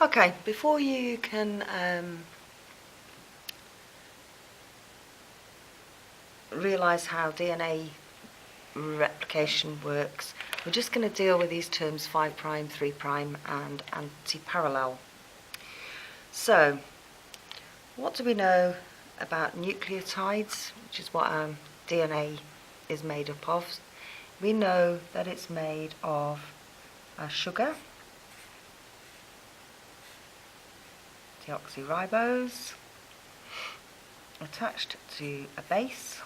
Okay, before you can realise how DNA replication works, we're just going to deal with these terms 5', 3', and antiparallel. So, what do we know about nucleotides, which is what our DNA is made up of? We know that it's made of a sugar, deoxyribose, attached to a base.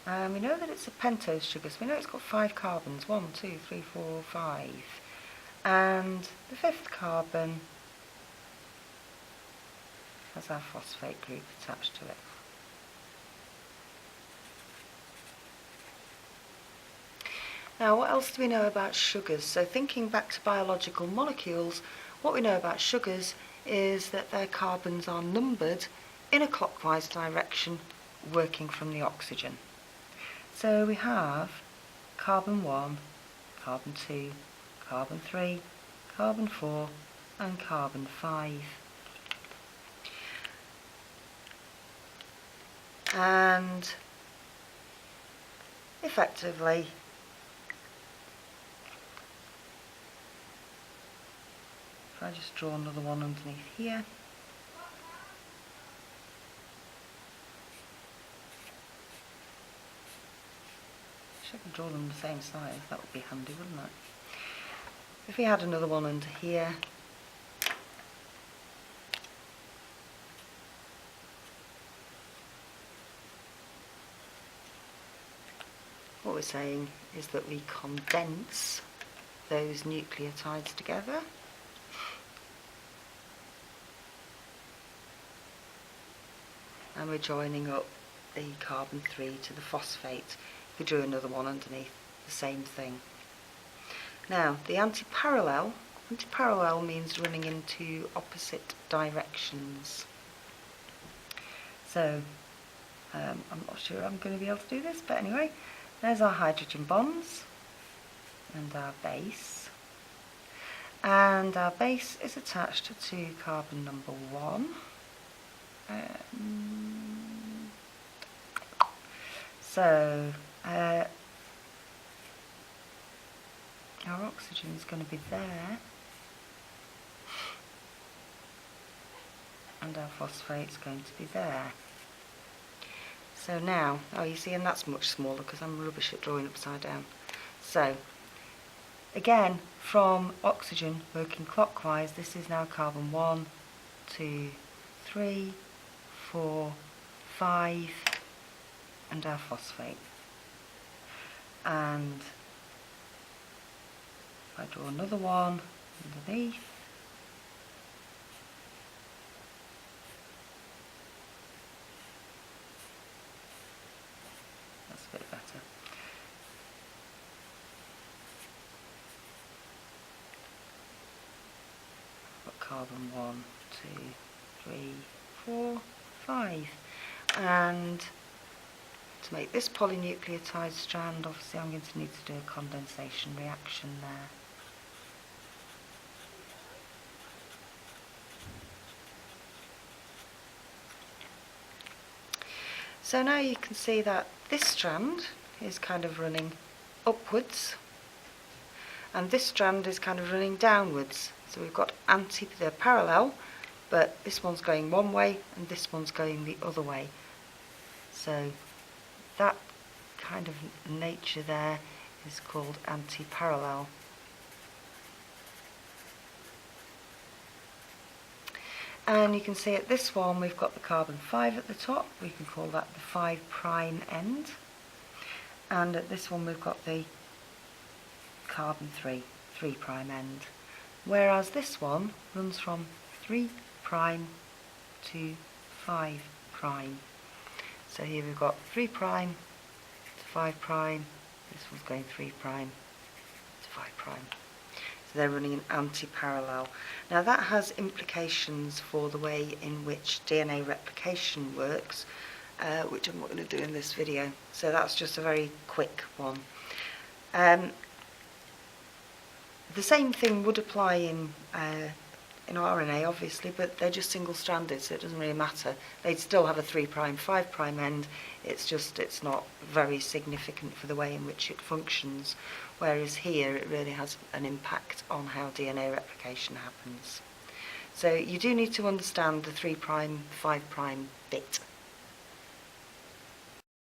And we know that it's a pentose sugar, so we know it's got 5 carbons, 1, 2, 3, 4, 5. And the 5th carbon has our phosphate group attached to it. Now, what else do we know about sugars? So thinking back to biological molecules, what we know about sugars is that their carbons are numbered in a clockwise direction, working from the oxygen. So we have carbon 1, carbon 2, carbon 3, carbon 4 and carbon 5. And effectively, if I just draw another one underneath here, I could draw them the same size, that would be handy, wouldn't it? If we had another one under here, what we're saying is that we condense those nucleotides together. And we're joining up the carbon 3 to the phosphate. If we drew another one underneath, the same thing. Now, the antiparallel means running into opposite directions. So, I'm not sure I'm going to be able to do this, but anyway, there's our hydrogen bonds and our base. And our base is attached to carbon number 1. So, our oxygen is going to be there, and our phosphate is going to be there. So now, oh, you see, and that's much smaller because I'm rubbish at drawing upside down. So, again, from oxygen working clockwise, this is now carbon 1, 2, 3, 4, 5, and our phosphate. And if I draw another one underneath, that's a bit better. I've got carbon 1, 2, 3, 4, 5. And to make this polynucleotide strand, obviously I'm going to need to do a condensation reaction there. So now you can see that this strand is kind of running upwards, and this strand is kind of running downwards. So we've got they're parallel, but this one's going one way and this one's going the other way. So that kind of nature there is called antiparallel. And you can see at this one we've got the carbon 5 at the top, we can call that the 5' end. And at this one we've got the carbon 3 end. Whereas this one runs from 3' to 5'. So here we've got 3' to 5', this one's going 3' to 5'. So they're running an anti-parallel. Now that has implications for the way in which DNA replication works, which I'm not going to do in this video. So that's just a very quick one. The same thing would apply in RNA, obviously, but they're just single-stranded, so it doesn't really matter. They'd still have a 3', 5' end. It's just it's not very significant for the way in which it functions, whereas here it really has an impact on how DNA replication happens. So you do need to understand the 3', 5' bit.